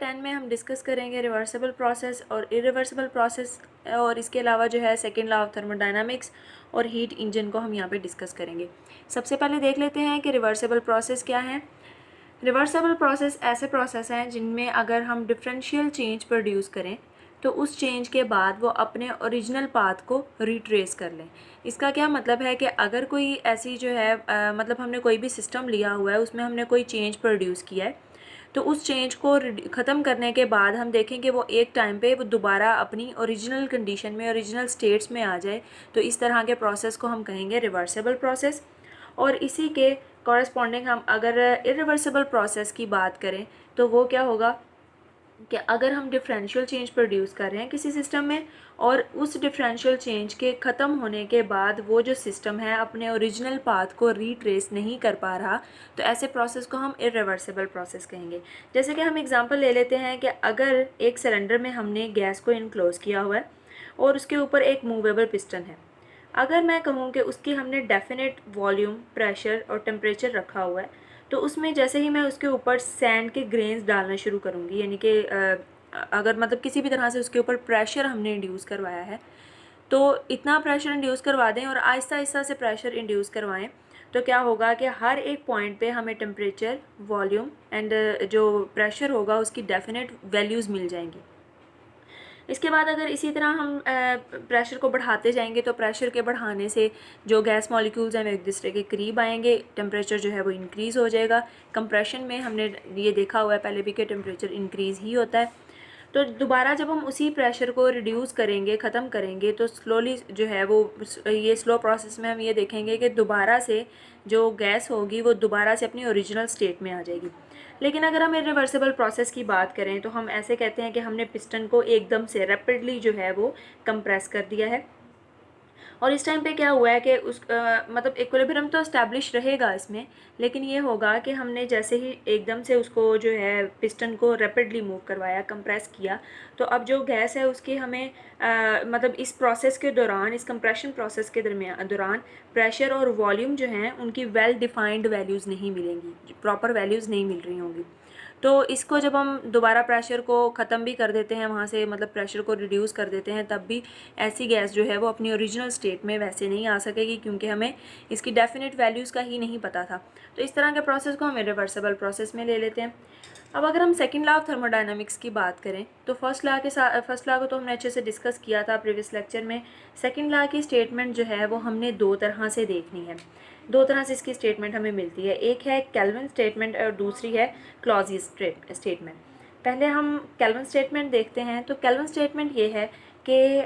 10 में हम डिस्कस करेंगे रिवर्सिबल प्रोसेस और इरिवर्सिबल प्रोसेस, और इसके अलावा जो है सेकेंड लॉ ऑफ थर्मोडायनामिक्स और हीट इंजन को हम यहाँ पे डिस्कस करेंगे। सबसे पहले देख लेते हैं कि रिवर्सिबल प्रोसेस क्या है। रिवर्सिबल प्रोसेस ऐसे प्रोसेस हैं जिनमें अगर हम डिफरेंशियल चेंज प्रोड्यूस करें तो उस चेंज के बाद वो अपने ओरिजिनल पाथ को रिट्रेस कर लें। इसका क्या मतलब है कि अगर कोई ऐसी जो है मतलब हमने कोई भी सिस्टम लिया हुआ है, उसमें हमने कोई चेंज प्रोड्यूस किया है, तो उस चेंज को ख़त्म करने के बाद हम देखें कि वो एक टाइम पे वो दोबारा अपनी ओरिजिनल कंडीशन में, ओरिजिनल स्टेट्स में आ जाए, तो इस तरह के प्रोसेस को हम कहेंगे रिवर्सिबल प्रोसेस। और इसी के कॉरस्पॉन्डिंग हम अगर इरिवर्सिबल प्रोसेस की बात करें तो वो क्या होगा कि अगर हम डिफरेंशियल चेंज प्रोड्यूस कर रहे हैं किसी सिस्टम में और उस डिफरेंशियल चेंज के ख़त्म होने के बाद वो जो सिस्टम है अपने ओरिजिनल पाथ को रीट्रेस नहीं कर पा रहा, तो ऐसे प्रोसेस को हम इरिवर्सिबल प्रोसेस कहेंगे। जैसे कि हम एग्जांपल ले लेते हैं कि अगर एक सिलेंडर में हमने गैस को इनक्लोज किया हुआ है और उसके ऊपर एक मूवेबल पिस्टन है। अगर मैं कहूँ कि उसकी हमने डेफिनेट वॉल्यूम, प्रेशर और टेम्परेचर रखा हुआ है, तो उसमें जैसे ही मैं उसके ऊपर सैंड के ग्रेन्स डालना शुरू करूँगी, यानी कि अगर मतलब किसी भी तरह से उसके ऊपर प्रेशर हमने इंड्यूस करवाया है, तो इतना प्रेशर इंड्यूस करवा दें और आहिस्ता आहिस्ता से प्रेशर इंड्यूस करवाएं, तो क्या होगा कि हर एक पॉइंट पे हमें टेम्परेचर, वॉल्यूम एंड जो प्रेशर होगा उसकी डेफिनेट वैल्यूज़ मिल जाएंगी। इसके बाद अगर इसी तरह हम प्रेशर को बढ़ाते जाएंगे तो प्रेशर के बढ़ाने से जो गैस मॉलिक्यूल्स हैं वो एक दूसरे के करीब आएंगे, टेम्परेचर जो है वो इंक्रीज़ हो जाएगा। कंप्रेशन में हमने ये देखा हुआ है पहले भी कि टेम्परेचर इंक्रीज़ ही होता है। तो दोबारा जब हम उसी प्रेशर को रिड्यूस करेंगे, ख़त्म करेंगे, तो स्लोली जो है वो ये स्लो प्रोसेस में हम ये देखेंगे कि दोबारा से जो गैस होगी वो दोबारा से अपनी ओरिजिनल स्टेट में आ जाएगी। लेकिन अगर हम इरिवर्सिबल प्रोसेस की बात करें तो हम ऐसे कहते हैं कि हमने पिस्टन को एकदम से रैपिडली जो है वो कंप्रेस कर दिया है, और इस टाइम पे क्या हुआ है कि मतलब इक्विलिब्रियम तो इस्टेब्लिश रहेगा इसमें, लेकिन ये होगा कि हमने जैसे ही एकदम से उसको जो है पिस्टन को रैपिडली मूव करवाया, कंप्रेस किया, तो अब जो गैस है उसकी हमें मतलब इस प्रोसेस के दौरान, इस कंप्रेशन प्रोसेस के दौरान प्रेशर और वॉल्यूम जो हैं उनकी वेल डिफाइंड वैल्यूज़ नहीं मिलेंगी, प्रॉपर वैल्यूज़ नहीं मिल रही होंगी। तो इसको जब हम दोबारा प्रेशर को ख़त्म भी कर देते हैं, वहाँ से मतलब प्रेशर को रिड्यूस कर देते हैं, तब भी ऐसी गैस जो है वो अपनी ओरिजिनल स्टेट में वैसे नहीं आ सकेगी, क्योंकि हमें इसकी डेफिनेट वैल्यूज़ का ही नहीं पता था। तो इस तरह के प्रोसेस को हम इरिवर्सिबल प्रोसेस में ले लेते हैं। अब अगर हम सेकेंड लॉ ऑफ थर्मोडायनामिक्स की बात करें तो फर्स्ट लॉ को तो हमने अच्छे से डिस्कस किया था प्रीवियस लेक्चर में। सेकेंड लॉ की स्टेटमेंट जो है वो हमने दो तरह से देखनी है, दो तरह से इसकी स्टेटमेंट हमें मिलती है। एक है केल्विन स्टेटमेंट और दूसरी है क्लॉजियस स्टेटमेंट। पहले हम केल्विन स्टेटमेंट देखते हैं। तो केल्विन स्टेटमेंट ये है कि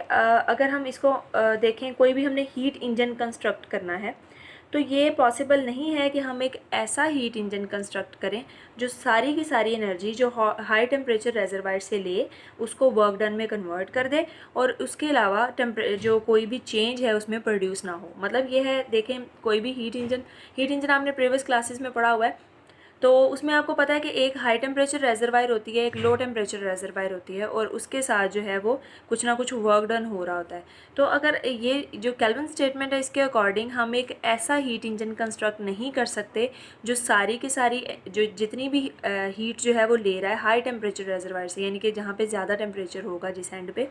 अगर हम इसको देखें, कोई भी हमने हीट इंजन कंस्ट्रक्ट करना है तो ये पॉसिबल नहीं है कि हम एक ऐसा हीट इंजन कंस्ट्रक्ट करें जो सारी की सारी एनर्जी जो हाई टेम्परेचर रेजरवायर से ले उसको वर्क डन में कन्वर्ट कर दे और उसके अलावा जो कोई भी चेंज है उसमें प्रोड्यूस ना हो। मतलब ये है, देखें कोई भी हीट इंजन आपने प्रीवियस क्लासेस में पढ़ा हुआ है, तो उसमें आपको पता है कि एक हाई टेम्परेचर रेजरवायर होती है, एक लो टेम्परेचर रेजरवायर होती है, और उसके साथ जो है वो कुछ ना कुछ वर्क डन हो रहा होता है। तो अगर ये जो केल्विन स्टेटमेंट है इसके अकॉर्डिंग हम एक ऐसा हीट इंजन कंस्ट्रक्ट नहीं कर सकते जो सारी की सारी जो जितनी भी हीट जो है वो ले रहा है हाई टेम्परेचर रेजरवायर से, यानी कि जहाँ पे ज़्यादा टेम्परेचर होगा जिस एंड पे,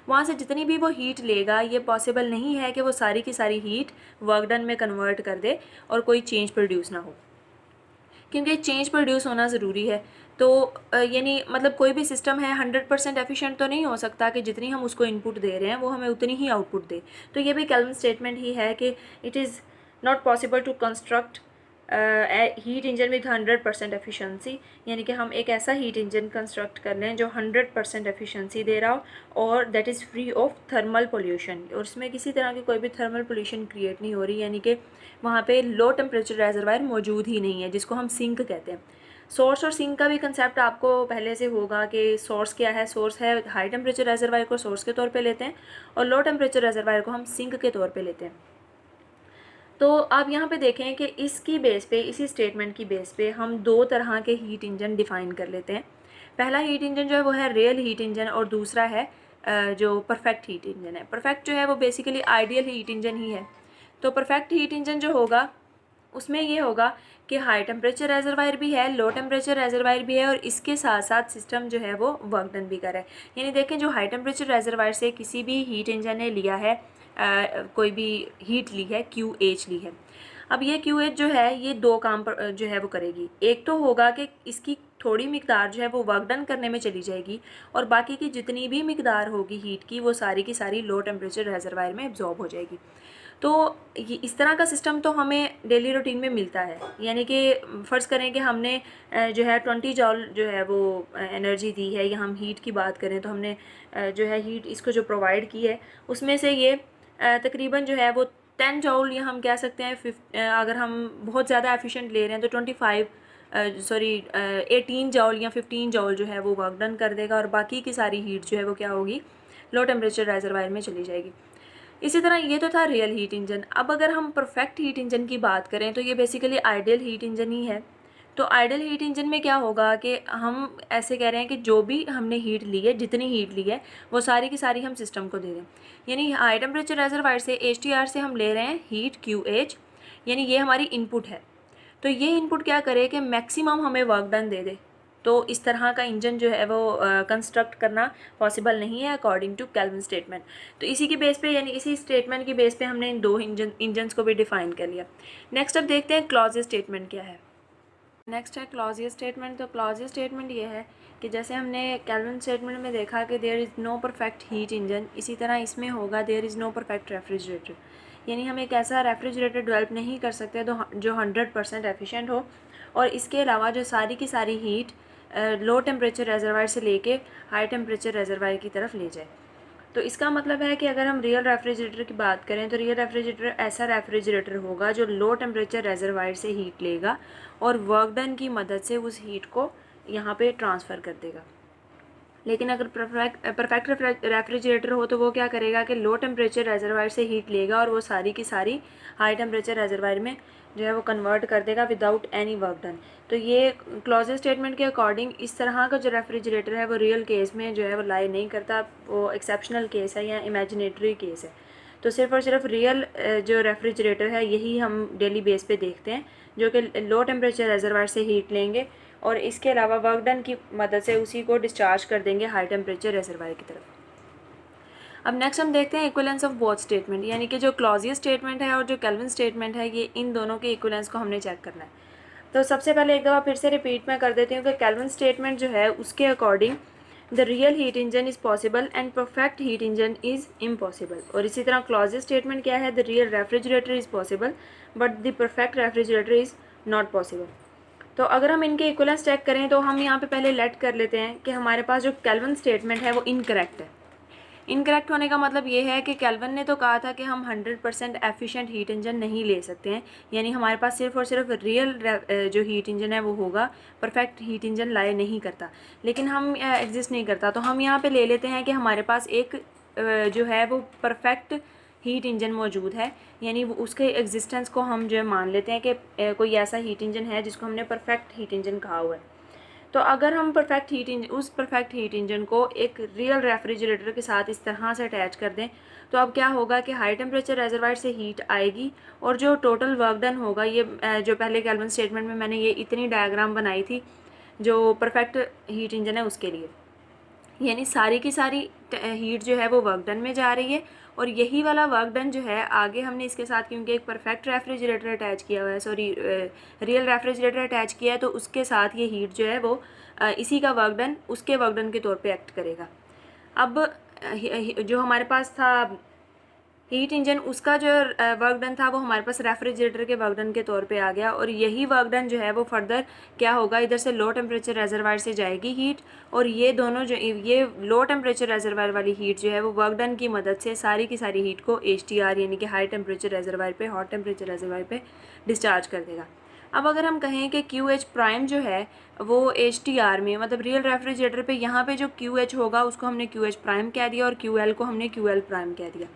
वहाँ से जितनी भी वो हीट लेगा, ये पॉसिबल नहीं है कि वो सारी की सारी हीट वर्क डन में कन्वर्ट कर दे और कोई चेंज प्रोड्यूस ना हो, क्योंकि चेंज प्रोड्यूस होना ज़रूरी है। तो यानी मतलब कोई भी सिस्टम है 100% एफिशिएंट तो नहीं हो सकता कि जितनी हम उसको इनपुट दे रहे हैं वो हमें उतनी ही आउटपुट दे। तो ये भी केल्विन स्टेटमेंट ही है कि it is not possible to construct heat engine with 100% efficiency, यानी कि हम एक ऐसा हीट इंजन कंस्ट्रक्ट कर लें जो 100% एफिशिएंसी दे रहा हो और that is free of thermal pollution, और इसमें किसी तरह की कोई भी थर्मल पोल्यूशन क्रिएट नहीं हो रही, यानी कि वहाँ पे लो टेम्परेचर रेजरवायर मौजूद ही नहीं है, जिसको हम सिंक कहते हैं। सोर्स और सिंक का भी कंसेप्ट आपको पहले से होगा कि सोर्स क्या है। सोर्स है हाई टेम्परेचर रेजरवायर को सोर्स के तौर पे लेते हैं और लो टेम्परेचर रेजरवायर को हम सिंक के तौर पे लेते हैं। तो आप यहाँ पे देखें कि इसकी बेस पे, इसी स्टेटमेंट की बेस पे हम दो तरह के हीट इंजन डिफ़ाइन कर लेते हैं। पहला हीट इंजन जो है वो है रियल हीट इंजन और दूसरा है जो परफेक्ट हीट इंजन है। परफेक्ट जो है वो बेसिकली आइडियल हीट इंजन ही है। तो परफेक्ट हीट इंजन जो होगा उसमें ये होगा कि हाई टेम्परेचर रेजरवायर भी है, लो टेम्परेचर रेजरवायर भी है, और इसके साथ साथ सिस्टम जो है वो वर्क डन भी कर रहा है। यानी देखें, जो हाई टेम्परेचर रेजरवायर से किसी भी हीट इंजन ने लिया है, कोई भी हीट ली है, QH ली है, अब ये QH जो है ये दो काम पर जो है वो करेगी। एक तो होगा कि इसकी थोड़ी मिकदार जो है वो वर्क डन करने में चली जाएगी, और बाकी की जितनी भी मिकदार होगी हीट की वो सारी की सारी लो टेम्परेचर रेजरवायर में एब्जॉर्ब हो जाएगी। तो ये इस तरह का सिस्टम तो हमें डेली रूटीन में मिलता है। यानी कि फ़र्ज़ करें कि हमने जो है 20 जॉल जो है वो एनर्जी दी है, या हम हीट की बात करें तो हमने जो है हीट इसको जो प्रोवाइड की है उसमें से ये तकरीबन जो है वो 10 जॉल, या हम कह सकते हैं अगर हम बहुत ज़्यादा एफिशिएंट ले रहे हैं तो 18 जॉल या 15 जॉल जो है वो वर्क डन कर देगा, और बाकी की सारी हीट जो है वो क्या होगी, लो टेम्परेचर रेजरवायर में चली जाएगी। इसी तरह ये तो था रियल हीट इंजन। अब अगर हम परफेक्ट हीट इंजन की बात करें तो ये बेसिकली आइडियल हीट इंजन ही है। तो आइडियल हीट इंजन में क्या होगा कि हम ऐसे कह रहे हैं कि जो भी हमने हीट ली है, जितनी हीट ली है वो सारी की सारी हम सिस्टम को दे दें। यानी हाई टेम्परेचर रेजरवायर से HTR से हम ले रहे हैं हीट QH, यानी ये हमारी इनपुट है। तो ये इनपुट क्या करे कि मैक्सिमम हमें वर्क डन दे दे। तो इस तरह का इंजन जो है वो कंस्ट्रक्ट करना पॉसिबल नहीं है अकॉर्डिंग टू केल्विन स्टेटमेंट। तो इसी की बेस पे, यानी इसी स्टेटमेंट की बेस पे हमने इन दो इंजन्स को भी डिफाइन कर लिया। नेक्स्ट अब देखते हैं क्लॉजियस स्टेटमेंट क्या है। नेक्स्ट है क्लॉजियस स्टेटमेंट। तो क्लॉजियस स्टेटमेंट ये है कि जैसे हमने केल्विन स्टेटमेंट में देखा कि there is no perfect heat engine, इसी तरह इसमें होगा there is no perfect refrigerator. यानी हम एक ऐसा रेफ्रिजरेटर डेवलप नहीं कर सकते जो 100% एफिशिएंट हो, और इसके अलावा जो सारी की सारी हीट लो टेम्परेचर रेजरवायर से लेके हाई टेम्परेचर रेजरवायर की तरफ ले जाए। तो इसका मतलब है कि अगर हम रियल रेफ्रिजरेटर की बात करें तो रियल रेफ्रिजरेटर ऐसा रेफ्रिजरेटर होगा जो लो टेम्परेचर रेजरवायर से हीट लेगा और वर्क डन की मदद से उस हीट को यहाँ पे ट्रांसफ़र कर देगा। लेकिन अगर परफेक्ट रेफ्रिजरेटर हो तो वो क्या करेगा कि लो टेम्परेचर रेजरवायर से हीट लेगा और वो सारी की सारी हाई टेम्परेचर रेजरवायर में जो है वो कन्वर्ट कर देगा विदाउट एनी वर्क डन। तो ये क्लॉजेस स्टेटमेंट के अकॉर्डिंग इस तरह का जो रेफ्रिजरेटर है वो रियल केस में जो है वो लाई नहीं करता, वो एक्सेप्शनल केस है या इमेजिनेटरी केस है। तो सिर्फ और सिर्फ रियल जो रेफ्रिजरेटर है यही हम डेली बेस पे देखते हैं, जो कि लो टेम्परेचर रेजरवायर से हीट लेंगे और इसके अलावा वर्क डन की मदद से उसी को डिस्चार्ज कर देंगे हाई टेम्परेचर रेजरवायर की तरफ। अब नेक्स्ट हम देखते हैं इक्विवेलेंस ऑफ बोथ स्टेटमेंट, यानी कि जो क्लॉजियस स्टेटमेंट है और जो केल्विन स्टेटमेंट है, ये इन दोनों के इक्विवेलेंस को हमने चेक करना है। तो सबसे पहले एक दफ़ा फिर से रिपीट मैं कर देती हूँ कि केल्विन स्टेटमेंट जो है उसके according the real heat engine is possible and perfect heat engine is impossible. और इसी तरह क्लॉजियस स्टेटमेंट क्या है, the real refrigerator is possible but the perfect refrigerator is not possible. तो अगर हम इनके इक्विवेलेंस चेक करें तो हम यहाँ पे पहले लेट कर लेते हैं कि हमारे पास जो केल्विन स्टेटमेंट है वो इनकरेक्ट है। इनकरेक्ट होने का मतलब ये है कि केल्विन ने तो कहा था कि हम 100% एफिशिएंट हीट इंजन नहीं ले सकते हैं, यानी हमारे पास सिर्फ और सिर्फ रियल जो हीट इंजन है वो होगा, परफेक्ट हीट इंजन लाए नहीं करता, लेकिन हम एग्जिस्ट नहीं करता। तो हम यहाँ पे ले लेते हैं कि हमारे पास एक जो है वो परफेक्ट हीट इंजन मौजूद है, यानी उसके एग्जिस्टेंस को हम जो है मान लेते हैं कि कोई ऐसा हीट इंजन है जिसको हमने परफेक्ट हीट इंजन कहा हुआ है। तो अगर हम उस परफेक्ट हीट इंजन को एक रियल रेफ्रिजरेटर के साथ इस तरह से अटैच कर दें तो अब क्या होगा कि हाई टेम्परेचर रेजरवायर से हीट आएगी और जो टोटल वर्क डन होगा, ये जो पहले केल्विन स्टेटमेंट में मैंने ये इतनी डायग्राम बनाई थी जो परफेक्ट हीट इंजन है उसके लिए, यानी सारी की सारी हीट जो है वो वर्क डन में जा रही है, और यही वाला वर्क डन जो है आगे हमने इसके साथ क्योंकि एक परफेक्ट रेफ्रिजरेटर अटैच किया हुआ है, रियल रेफ्रिजरेटर अटैच किया है, तो उसके साथ ये हीट जो है वो इसी का वर्क डन उसके वर्क डन के तौर पे एक्ट करेगा। अब जो हमारे पास था हीट इंजन, उसका जो वर्क डन था वो हमारे पास रेफ्रिजरेटर के वर्क डन के तौर पे आ गया, और यही वर्क डन जो है वो फर्दर क्या होगा, इधर से लो टेम्परेचर रेजरवायर से जाएगी हीट, और ये दोनों जो ये लो टेम्परेचर रेजरवायर वाली हीट जो है वो वर्क डन की मदद से सारी की सारी हीट को HTR यानी कि हाई टेम्परेचर रेजरवायर पे, हॉट टेम्परेचर रेजरवायर पे डिस्चार्ज कर देगा। अब अगर हम कहें कि QH प्राइम जो है वो HTR में, मतलब रियल रेफ्रिजरेटर पे यहाँ पे जो QH होगा उसको हमने QH प्राइम कह दिया और QL को हमने QL प्राइम कह दिया।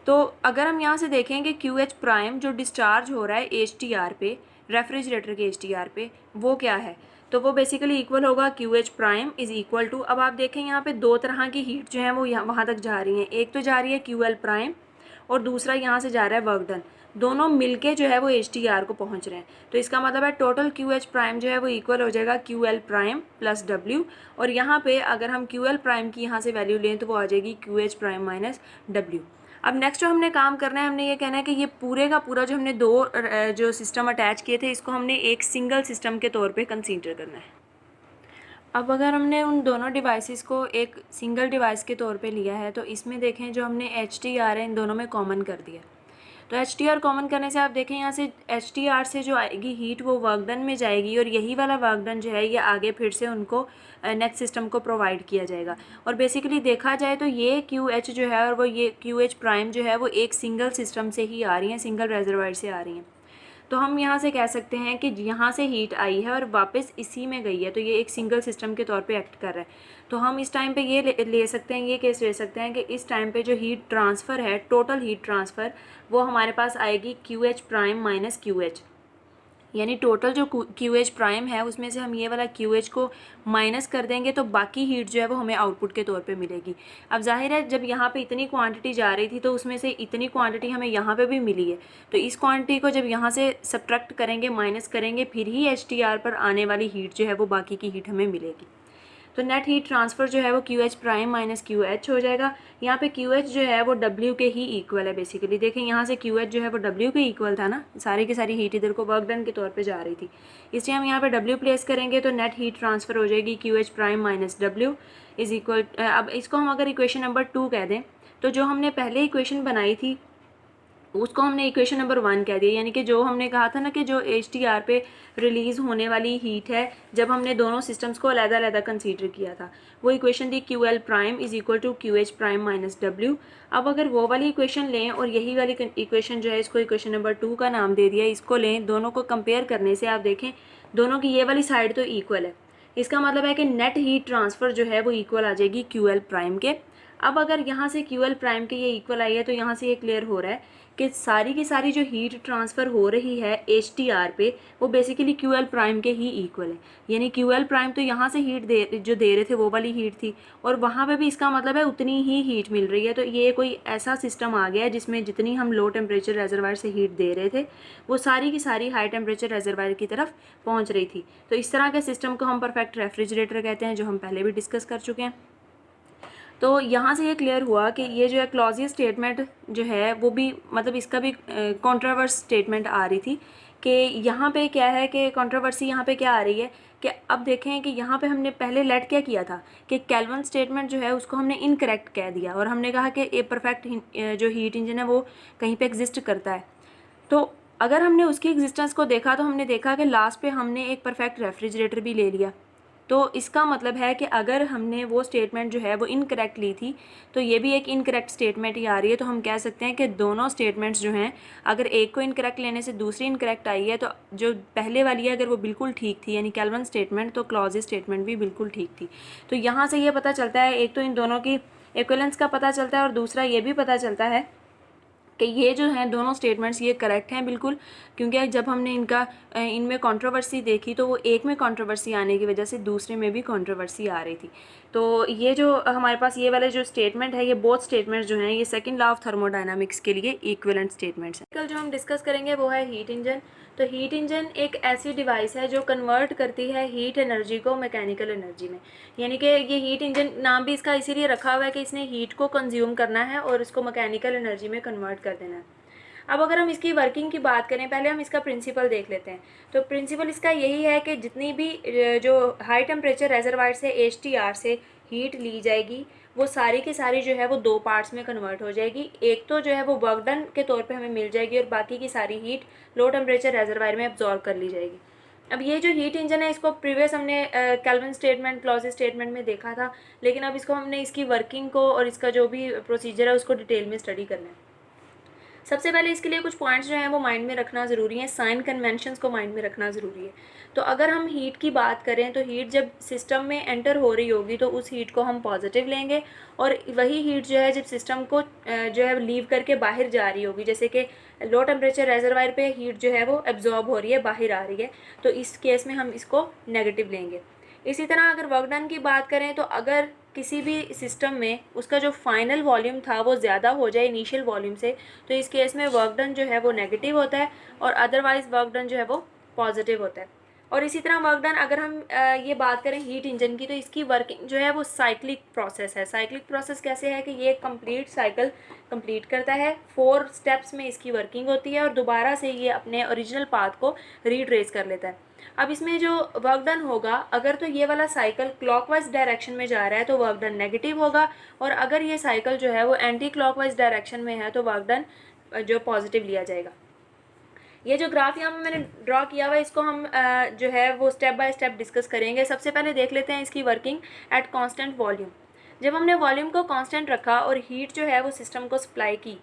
तो अगर हम यहाँ से देखें कि QH प्राइम जो डिस्चार्ज हो रहा है HTR पे, रेफ्रिजरेटर के HTR पे, वो क्या है, तो वो बेसिकली इक्वल होगा QH prime is equal to, अब आप देखें यहाँ पे दो तरह की हीट जो है वो यहाँ वहाँ तक जा रही हैं, एक तो जा रही है QL प्राइम और दूसरा यहाँ से जा रहा है वर्क डन। दोनों मिलके जो है वो HTR को पहुंच रहे हैं। तो इसका मतलब है टोटल QH प्राइम जो है वो इक्वल हो जाएगा QL प्राइम प्लस W, और यहाँ पे अगर हम QL प्राइम की यहाँ से वैल्यू लें तो वो आ जाएगी QH प्राइम माइनस W। अब नेक्स्ट जो हमने काम करना है, हमने ये कहना है कि ये पूरे का पूरा जो हमने दो जो सिस्टम अटैच किए थे इसको हमने एक सिंगल सिस्टम के तौर पे कंसीडर करना है। अब अगर हमने उन दोनों डिवाइसेस को एक सिंगल डिवाइस के तौर पे लिया है तो इसमें देखें जो हमने HTR है इन दोनों में कॉमन कर दिया। तो HTR कॉमन करने से आप देखें यहाँ से HTR से जो आएगी हीट वो वर्क डन में जाएगी, और यही वाला वर्क डन जो है ये आगे फिर से उनको नेक्स्ट सिस्टम को प्रोवाइड किया जाएगा। और बेसिकली देखा जाए तो ये QH जो है और वो ये QH प्राइम जो है वो एक सिंगल सिस्टम से ही आ रही हैं, सिंगल रेजर्वायर से आ रही हैं। तो हम यहाँ से कह सकते हैं कि यहाँ से हीट आई है और वापस इसी में गई है, तो ये एक सिंगल सिस्टम के तौर पे एक्ट कर रहा है। तो हम इस टाइम पे ये ले सकते हैं, ये केस ले सकते हैं कि इस टाइम पे जो हीट ट्रांसफ़र है, टोटल हीट ट्रांसफ़र, वो हमारे पास आएगी QH प्राइम माइनस QH, यानी टोटल जो QH प्राइम है उसमें से हम ये वाला QH को माइनस कर देंगे तो बाकी हीट जो है वो हमें आउटपुट के तौर पे मिलेगी। अब जाहिर है जब यहाँ पे इतनी क्वांटिटी जा रही थी तो उसमें से इतनी क्वांटिटी हमें यहाँ पे भी मिली है, तो इस क्वांटिटी को जब यहाँ से सब्ट्रैक्ट करेंगे, माइनस करेंगे, फिर ही HTR पर आने वाली हीट जो है वो बाकी की हीट हमें मिलेगी। तो नेट हीट ट्रांसफ़र जो है वो QH प्राइम माइनस QH हो जाएगा। यहाँ पे QH जो है वो W के ही इक्वल है। बेसिकली देखें यहाँ से QH जो है वो W के इक्वल था ना, सारी की सारी हीट इधर को वर्क डन के तौर पे जा रही थी, इसलिए हम यहाँ पे W प्लेस करेंगे तो नेट हीट ट्रांसफ़र हो जाएगी QH prime minus W is equal. अब इसको हम अगर इक्वेशन नंबर 2 कह दें तो जो हमने पहले इक्वेशन बनाई थी उसको हमने इक्वेशन नंबर 1 कह दिया, यानी कि जो हमने कहा था ना कि जो HTR पे रिलीज़ होने वाली हीट है जब हमने दोनों सिस्टम्स को अलग-अलग कंसीडर किया था, वो इक्वेशन थी QL prime is equal to QH prime minus W। अब अगर वो वाली इक्वेशन लें और यही वाली इक्वेशन जो है इसको इक्वेशन नंबर 2 का नाम दे दिया, इसको लें, दोनों को कंपेयर करने से आप देखें दोनों की ये वाली साइड तो इक्वल है, इसका मतलब है कि नेट हीट ट्रांसफ़र जो है वो इक्वल आ जाएगी QL प्राइम के। अब अगर यहाँ से QL प्राइम के ये इक्वल आई है तो यहाँ से ये क्लियर हो रहा है कि सारी की सारी जो हीट ट्रांसफ़र हो रही है HTR पे वो बेसिकली QL प्राइम के ही इक्वल है, यानी QL प्राइम तो यहाँ से हीट दे रहे थे वो वाली हीट थी, और वहाँ पे भी इसका मतलब है उतनी ही हीट मिल रही है। तो ये कोई ऐसा सिस्टम आ गया है जिसमें जितनी हम लो टेम्परेचर रेजरवायर से हीट दे रहे थे वो सारी की सारी हाई टेम्परेचर रेजरवायर की तरफ पहुँच रही थी। तो इस तरह के सिस्टम को हम परफेक्ट रेफ्रिजरेटर कहते हैं, जो हम पहले भी डिस्कस कर चुके हैं। तो यहाँ से ये क्लियर हुआ कि ये जो है क्लॉजियस स्टेटमेंट जो है वो भी मतलब इसका भी कॉन्ट्रावर्स स्टेटमेंट आ रही थी कि यहाँ पे क्या है कि कंट्रोवर्सी यहाँ पे क्या आ रही है कि अब देखें कि यहाँ पे हमने पहले लेट क्या किया था कि केल्विन स्टेटमेंट जो है उसको हमने इनकरेक्ट कह दिया, और हमने कहा कि ये परफेक्ट जो हीट इंजन है वो कहीं पे एग्जिस्ट करता है। तो अगर हमने उसकी एग्जिस्टेंस को देखा तो हमने देखा कि लास्ट पे हमने एक परफेक्ट रेफ्रिजरेटर भी ले लिया। तो इसका मतलब है कि अगर हमने वो स्टेटमेंट जो है वो इनकरेक्ट ली थी तो ये भी एक इनकरेक्ट स्टेटमेंट ही आ रही है। तो हम कह सकते हैं कि दोनों स्टेटमेंट्स जो हैं अगर एक को इनकरेक्ट लेने से दूसरी इनकरेक्ट आई है तो जो पहले वाली है अगर वो बिल्कुल ठीक थी यानी केल्विन स्टेटमेंट, तो क्लॉजियस स्टेटमेंट भी बिल्कुल ठीक थी। तो यहाँ से ये पता चलता है, एक तो इन दोनों की इक्विवेलेंस का पता चलता है और दूसरा ये भी पता चलता है कि ये जो हैं दोनों स्टेटमेंट्स ये करेक्ट हैं बिल्कुल, क्योंकि जब हमने इनमें कंट्रोवर्सी देखी तो वो एक में कंट्रोवर्सी आने की वजह से दूसरे में भी कंट्रोवर्सी आ रही थी। तो ये जो हमारे पास ये वाले जो स्टेटमेंट है, ये बोथ स्टेटमेंट्स जो हैं ये सेकंड लॉ ऑफ थर्मोडायनामिक्स के लिए इक्विवेलेंट स्टेटमेंट्स हैं। कल जो हम डिस्कस करेंगे वो है हीट इंजन। तो हीट इंजन एक ऐसी डिवाइस है जो कन्वर्ट करती है हीट एनर्जी को मैकेनिकल एनर्जी में, यानी कि ये हीट इंजन नाम भी इसका इसीलिए रखा हुआ है कि इसने हीट को कंज्यूम करना है और इसको मैकेनिकल एनर्जी में कन्वर्ट कर देना है। अब अगर हम इसकी वर्किंग की बात करें, पहले हम इसका प्रिंसिपल देख लेते हैं। तो प्रिंसिपल इसका यही है कि जितनी भी जो हाई टेम्परेचर रेजरवायर से HTR से हीट ली जाएगी वो सारी की सारी जो है वो दो पार्ट्स में कन्वर्ट हो जाएगी। एक तो जो है वो वर्क डन के तौर पे हमें मिल जाएगी और बाकी की सारी हीट लो टेम्परेचर रेजरवायर में एब्जॉर्ब कर ली जाएगी। अब ये जो हीट इंजन है इसको प्रीवियस हमने केल्विन स्टेटमेंट, क्लॉजियस स्टेटमेंट में देखा था, लेकिन अब इसको हमने इसकी वर्किंग को और इसका जो भी प्रोसीजर है उसको डिटेल में स्टडी करना है। सबसे पहले इसके लिए कुछ पॉइंट्स जो हैं वो माइंड में रखना ज़रूरी है, साइन कन्वेंशंस को माइंड में रखना ज़रूरी है। तो अगर हम हीट की बात करें तो हीट जब सिस्टम में एंटर हो रही होगी तो उस हीट को हम पॉजिटिव लेंगे, और वही हीट जो है जब सिस्टम को जो है लीव करके बाहर जा रही होगी, जैसे कि लो टेम्परेचर रेजरवायर पे हीट जो है वो एब्जॉर्ब हो रही है, बाहर आ रही है, तो इस केस में हम इसको नेगेटिव लेंगे। इसी तरह अगर वर्क डन की बात करें तो अगर किसी भी सिस्टम में उसका जो फाइनल वॉल्यूम था वो ज़्यादा हो जाए इनिशियल वॉल्यूम से, तो इस केस में वर्क डन जो है वो नेगेटिव होता है और अदरवाइज़ वर्क डन जो है वो पॉजिटिव होता है। और इसी तरह वर्क डन अगर हम ये बात करें हीट इंजन की, तो इसकी वर्किंग जो है वो साइक्लिक प्रोसेस है। साइक्लिक प्रोसेस कैसे है कि ये कंप्लीट साइकिल कंप्लीट करता है, 4 स्टेप्स में इसकी वर्किंग होती है और दोबारा से ये अपने ओरिजिनल पाथ को रीट्रेस कर लेता है। अब इसमें जो वर्क डन होगा, अगर तो ये वाला साइकिल क्लॉकवाइज डायरेक्शन में जा रहा है तो वर्क डन नेगेटिव होगा, और अगर ये साइकिल जो है वो एंटी क्लॉकवाइज डायरेक्शन में है तो वर्क डन जो पॉजिटिव लिया जाएगा। ये जो ग्राफ यहाँ मैंने ड्रॉ किया हुआ है इसको हम जो है वो स्टेप बाय स्टेप डिस्कस करेंगे। सबसे पहले देख लेते हैं इसकी वर्किंग एट कांस्टेंट वॉल्यूम। जब हमने वॉल्यूम को कांस्टेंट रखा और हीट जो है वो सिस्टम को सप्लाई की,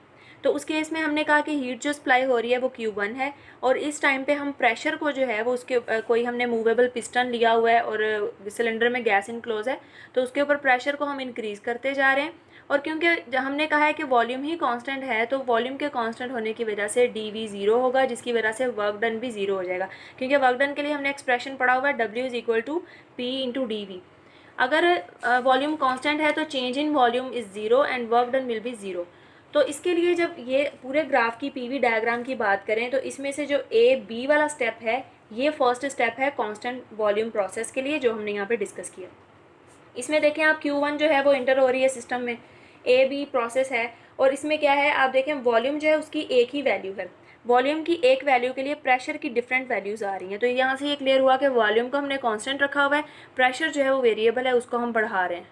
तो उस केस में हमने कहा कि हीट जो सप्लाई हो रही है वो Q1 है, और इस टाइम पे हम प्रेशर को जो है वो उसके कोई हमने मूवेबल पिस्टन लिया हुआ है और सिलेंडर में गैस इनक्लोज है, तो उसके ऊपर प्रेशर को हम इंक्रीज़ करते जा रहे हैं। और क्योंकि हमने कहा है कि वॉल्यूम ही कांस्टेंट है, तो वॉल्यूम के कांस्टेंट होने की वजह से dV ज़ीरो होगा, जिसकी वजह से वर्क डन भी ज़ीरो हो जाएगा। क्योंकि वर्क डन के लिए हमने एक्सप्रेशन पढ़ा हुआ है W = P × dV। अगर वॉल्यूम कांस्टेंट है तो change in volume is zero and work done will be zero. तो इसके लिए जब ये पूरे ग्राफ की PV डायग्राम की बात करें तो इसमें से जो AB वाला स्टेप है, ये फर्स्ट स्टेप है कांस्टेंट वॉल्यूम प्रोसेस के लिए, जो हमने यहाँ पे डिस्कस किया। इसमें देखें आप Q1 जो है वो इंटर हो रही है सिस्टम में, AB प्रोसेस है, और इसमें क्या है आप देखें वॉल्यूम जो है उसकी एक ही वैल्यू है। वॉल्यूम की एक वैल्यू के लिए प्रेशर की डिफरेंट वैल्यूज़ आ रही हैं। तो यहाँ से ये क्लियर हुआ कि वॉल्यूम को हमने कांस्टेंट रखा हुआ है, प्रेशर जो है वो वेरिएबल है, उसको हम बढ़ा रहे हैं।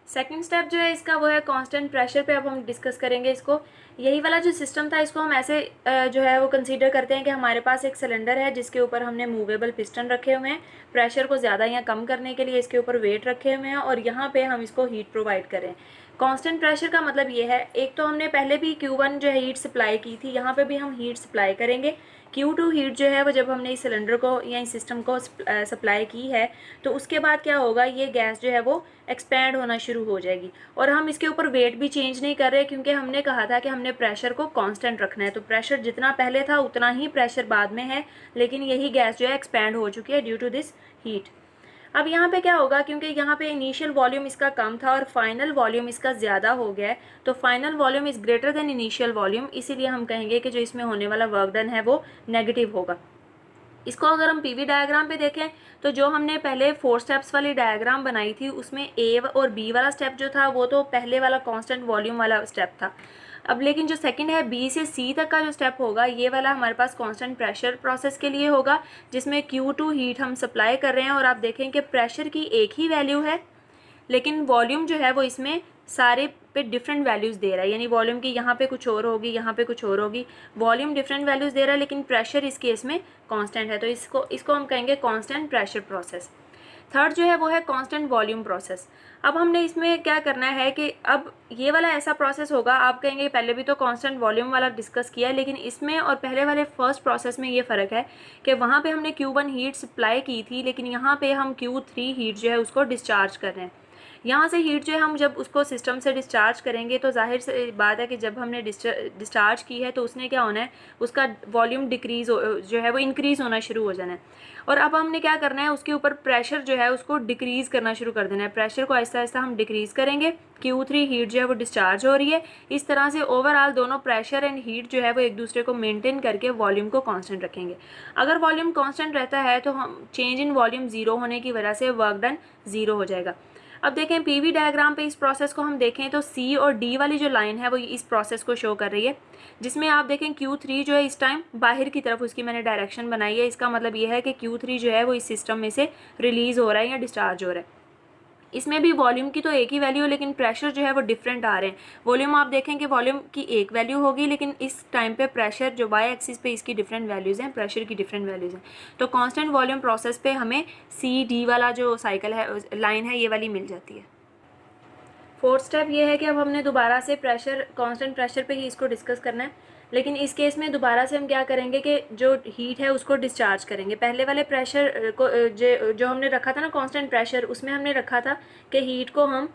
सेकंड स्टेप जो है इसका वो है कांस्टेंट प्रेशर पे अब हम डिस्कस करेंगे इसको। यही वाला जो सिस्टम था इसको हम ऐसे जो है वो कंसीडर करते हैं कि हमारे पास एक सिलेंडर है जिसके ऊपर हमने मूवेबल पिस्टन रखे हुए हैं, प्रेशर को ज़्यादा या कम करने के लिए इसके ऊपर वेट रखे हुए हैं, और यहाँ पे हम इसको हीट प्रोवाइड करें। कांस्टेंट प्रेशर का मतलब ये है, एक तो हमने पहले भी Q1 जो है हीट सप्लाई की थी, यहाँ पे भी हम हीट सप्लाई करेंगे। Q2 हीट जो है वो जब हमने इस सिलेंडर को या इस सिस्टम को सप्लाई की है, तो उसके बाद क्या होगा, ये गैस जो है वो एक्सपैंड होना शुरू हो जाएगी। और हम इसके ऊपर वेट भी चेंज नहीं कर रहे, क्योंकि हमने कहा था कि हमने प्रेशर को कांस्टेंट रखना है। तो प्रेशर जितना पहले था उतना ही प्रेशर बाद में है, लेकिन यही गैस जो है एक्सपैंड हो चुकी है ड्यू टू दिस हीट। अब यहाँ पे क्या होगा, क्योंकि यहाँ पे इनिशियल वॉल्यूम इसका कम था और फाइनल वॉल्यूम इसका ज़्यादा हो गया है, तो final volume is greater than initial volume, इसीलिए हम कहेंगे कि जो इसमें होने वाला वर्क डन है वो नेगेटिव होगा। इसको अगर हम PV डायग्राम पे देखें तो जो हमने पहले 4 स्टेप्स वाली डायग्राम बनाई थी उसमें A और B वाला स्टेप जो था वो तो पहले वाला कांस्टेंट वॉल्यूम वाला स्टेप था। अब लेकिन जो सेकंड है B से C तक का जो स्टेप होगा, ये वाला हमारे पास कांस्टेंट प्रेशर प्रोसेस के लिए होगा, जिसमें Q2 हीट हम सप्लाई कर रहे हैं, और आप देखें कि प्रेशर की एक ही वैल्यू है, लेकिन वॉल्यूम जो है वो इसमें सारे पे डिफरेंट वैल्यूज़ दे रहा है। यानी वॉल्यूम की यहाँ पे कुछ और होगी, यहाँ पे कुछ और होगी, वॉल्यूम डिफरेंट वैल्यूज़ दे रहा है, लेकिन प्रेशर इस केस में कांस्टेंट है। तो इसको हम कहेंगे कांस्टेंट प्रेशर प्रोसेस। थर्ड जो है वो है कांस्टेंट वॉल्यूम प्रोसेस। अब हमने इसमें क्या करना है कि अब ये वाला ऐसा प्रोसेस होगा, आप कहेंगे पहले भी तो कांस्टेंट वॉल्यूम वाला डिस्कस किया है, लेकिन इसमें और पहले वाले फर्स्ट प्रोसेस में ये फ़र्क है कि वहाँ पे हमने Q1 हीट सप्लाई की थी, लेकिन यहाँ पे हम Q3 हीट जो है उसको डिस्चार्ज कर रहे हैं। यहाँ से हीट जो है हम जब उसको सिस्टम से डिस्चार्ज करेंगे तो जाहिर से बात है कि जब हमने डिस्चार्ज की है तो उसने क्या होना है, उसका वॉल्यूम डिक्रीज़ जो है वो इंक्रीज़ होना शुरू हो जाना है। और अब हमने क्या करना है, उसके ऊपर प्रेशर जो है उसको डिक्रीज़ करना शुरू कर देना है। प्रेशर को आहिस्ता आहिस्ता हम डिक्रीज़ करेंगे, Q3 हीट जो है वो डिस्चार्ज हो रही है। इस तरह से ओवरऑल दोनों प्रेशर एंड हीट जो है वो एक दूसरे को मेंटेन करके वॉल्यूम को कांस्टेंट रखेंगे। अगर वॉल्यूम कांस्टेंट रहता है तो हम चेंज इन वॉल्यूम ज़ीरो होने की वजह से वर्क डन ज़ीरो हो जाएगा। अब देखें PV डायग्राम पे इस प्रोसेस को हम देखें तो C और D वाली जो लाइन है वो इस प्रोसेस को शो कर रही है, जिसमें आप देखें Q3 जो है इस टाइम बाहर की तरफ उसकी मैंने डायरेक्शन बनाई है। इसका मतलब ये है कि Q3 जो है वो इस सिस्टम में से रिलीज़ हो रहा है या डिस्चार्ज हो रहा है। इसमें भी वॉल्यूम की तो एक ही वैल्यू है, लेकिन प्रेशर जो है वो डिफरेंट आ रहे हैं। वॉल्यूम आप देखें कि वॉल्यूम की एक वैल्यू होगी, लेकिन इस टाइम पे प्रेशर जो वाई एक्सिस पे इसकी डिफरेंट वैल्यूज़ हैं, प्रेशर की डिफरेंट वैल्यूज़ हैं। तो कांस्टेंट वॉल्यूम प्रोसेस पे हमें CD वाला जो साइकिल है, लाइन है, ये वाली मिल जाती है। फोर्थ स्टेप ये है कि अब हमने दोबारा से प्रेशर, कांस्टेंट प्रेशर पे ही इसको डिस्कस करना है, लेकिन इस केस में दोबारा से हम क्या करेंगे कि जो हीट है उसको डिस्चार्ज करेंगे। पहले वाले प्रेशर को जो हमने रखा था ना कांस्टेंट प्रेशर, उसमें हमने रखा था कि हीट को हम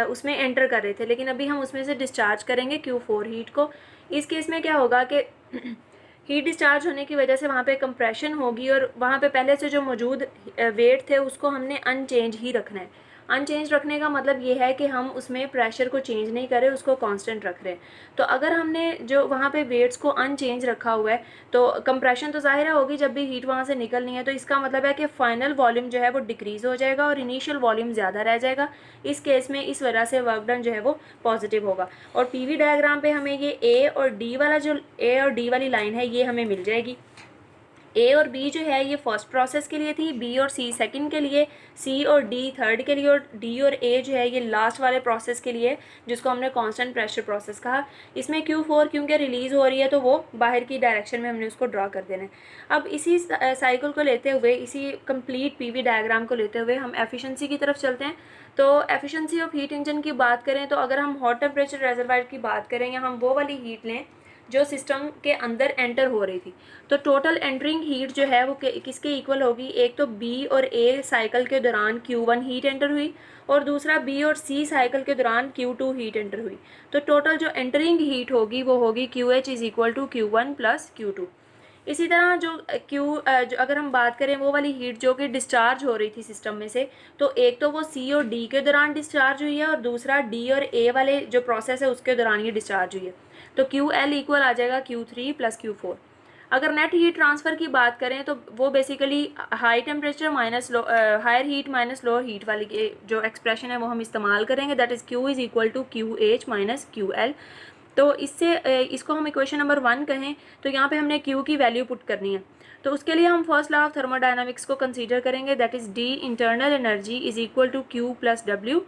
उसमें एंटर कर रहे थे, लेकिन अभी हम उसमें से डिस्चार्ज करेंगे Q4 हीट को। इस केस में क्या होगा कि हीट डिस्चार्ज होने की वजह से वहाँ पे कंप्रेशन होगी, और वहाँ पे पहले से जो मौजूद वेट थे उसको हमने अनचेंज ही रखना है। अनचेंज रखने का मतलब ये है कि हम उसमें प्रेशर को चेंज नहीं कर रहे, उसको कांस्टेंट रख रहे हैं। तो अगर हमने जो वहाँ पे वेट्स को अनचेंज रखा हुआ है तो कंप्रेशन तो ज़ाहिर होगी जब भी हीट वहाँ से निकलनी है, तो इसका मतलब है कि फाइनल वॉल्यूम जो है वो डिक्रीज़ हो जाएगा और इनिशियल वॉल्यूम ज़्यादा रह जाएगा। इस केस में इस वजह से वर्क डन जो है वो पॉजिटिव होगा। और पीवी डायग्राम पे हमें ये ए और डी वाली लाइन है ये हमें मिल जाएगी। ए और बी जो है ये फर्स्ट प्रोसेस के लिए थी, बी और सी सेकंड के लिए, सी और डी थर्ड के लिए, और डी और ए जो है ये लास्ट वाले प्रोसेस के लिए, जिसको हमने कांस्टेंट प्रेशर प्रोसेस कहा। इसमें Q4 क्योंकि रिलीज़ हो रही है तो वो बाहर की डायरेक्शन में हमने उसको ड्रा कर देना है। अब इसी साइकिल को लेते हुए, इसी कंप्लीट पीवी डायग्राम को लेते हुए हम एफिशिएंसी की तरफ चलते हैं। तो एफिशिएंसी ऑफ हीट इंजन की बात करें तो अगर हम हॉट टेम्परेचर रेजरवायर की बात करें या हम वो वाली हीट लें जो सिस्टम के अंदर एंटर हो रही थी, तो टोटल एंटरिंग हीट जो है वो किसके इक्वल होगी? एक तो बी और ए साइकिल के दौरान Q1 हीट एंटर हुई और दूसरा बी और सी साइकिल के दौरान Q2 हीट एंटर हुई। तो टोटल जो एंटरिंग हीट होगी वो होगी QH is equal to Q1 plus Q2। इसी तरह जो जो अगर हम बात करें वो वाली हीट जो कि डिस्चार्ज हो रही थी सिस्टम में से, तो एक तो वो सी और डी के दौरान डिस्चार्ज हुई है और दूसरा डी और ए वाले जो प्रोसेस है उसके दौरान ये डिस्चार्ज हुई है। तो QL इक्वल आ जाएगा Q3 प्लस Q4। अगर नेट हीट ट्रांसफ़र की बात करें तो वो basically high temperature minus low higher heat minus lower heat वाली जो एक्सप्रेशन है वो हम इस्तेमाल करेंगे, that is Q is equal to QH minus QL। तो इससे इसको हम इक्वेशन नंबर 1 कहें तो यहाँ पे हमने Q की वैल्यू पुट करनी है। तो उसके लिए हम फर्स्ट लॉ ऑफ थर्मोडायनामिक्स को कंसीडर करेंगे, that is D internal energy is equal to Q plus W।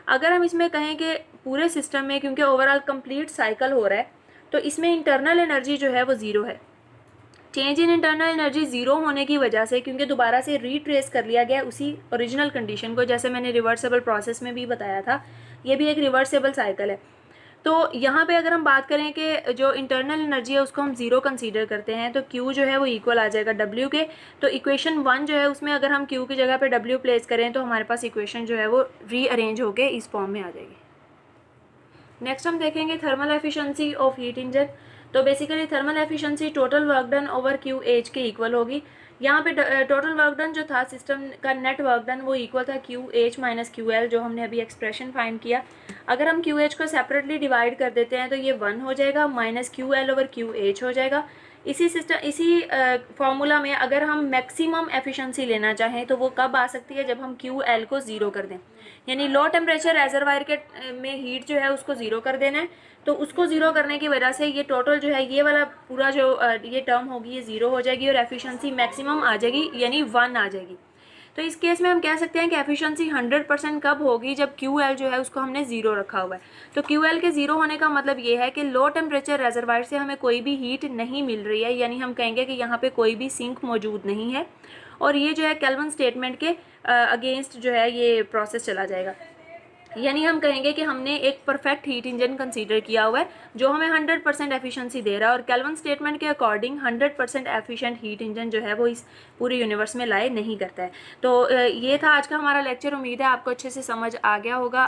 अगर हम इसमें कहें कि पूरे सिस्टम में क्योंकि ओवरऑल कंप्लीट साइकिल हो रहा है तो इसमें इंटरनल एनर्जी जो है वो ज़ीरो है। Change in internal energy zero होने की वजह से, क्योंकि दोबारा से रीट्रेस कर लिया गया उसी ओरिजिनल कंडीशन को, जैसे मैंने रिवर्सेबल प्रोसेस में भी बताया था, ये भी एक रिवर्सेबल साइकिल है। तो यहाँ पे अगर हम बात करें कि जो इंटरनल एनर्जी है उसको हम ज़ीरो कंसीडर करते हैं तो Q जो है वो इक्वल आ जाएगा W के। तो इक्वेशन 1 जो है उसमें अगर हम Q की जगह पे W प्लेस करें तो हमारे पास इक्वेशन जो है वो रीअरेंज होके इस फॉर्म में आ जाएगी। नेक्स्ट हम देखेंगे thermal efficiency of heat engine. तो basically thermal efficiency total work done over QH के इक्वल होगी। यहाँ पे टोटल वर्क डन जो था सिस्टम का नेट वर्क डन वो इक्वल था QH माइनस QL, जो हमने अभी एक्सप्रेशन फाइंड किया। अगर हम QH को सेपरेटली डिवाइड कर देते हैं तो ये 1 हो जाएगा, माइनस QL ओवर QH हो जाएगा। इसी फार्मूला में अगर हम मैक्सिमम एफिशिएंसी लेना चाहें तो वो कब आ सकती है? जब हम QL को ज़ीरो कर दें, यानी लो टेम्परेचर रेजरवायर के में हीट जो है उसको ज़ीरो कर देना है। तो उसको ज़ीरो करने की वजह से ये टोटल जो है ये वाला पूरा जो ये टर्म होगी ये ज़ीरो हो जाएगी और एफिशिएंसी मैक्सिमम आ जाएगी, यानी 1 आ जाएगी। तो इस केस में हम कह सकते हैं कि एफिशिएंसी 100% कब होगी? जब QL जो है उसको हमने ज़ीरो रखा हुआ है। तो QL के ज़ीरो होने का मतलब ये है कि लो टेम्परेचर रेजरवायर से हमें कोई भी हीट नहीं मिल रही है, यानी हम कहेंगे कि यहाँ पे कोई भी सिंक मौजूद नहीं है और ये जो है केल्विन स्टेटमेंट के अगेंस्ट जो है ये प्रोसेस चला जाएगा। यानी हम कहेंगे कि हमने एक परफेक्ट हीट इंजन कंसीडर किया हुआ है जो हमें 100% एफिशिएंसी दे रहा है और केल्विन स्टेटमेंट के अकॉर्डिंग 100% एफिशिएंट हीट इंजन जो है वो इस पूरे यूनिवर्स में लाए नहीं करता है। तो ये था आज का हमारा लेक्चर। उम्मीद है आपको अच्छे से समझ आ गया होगा।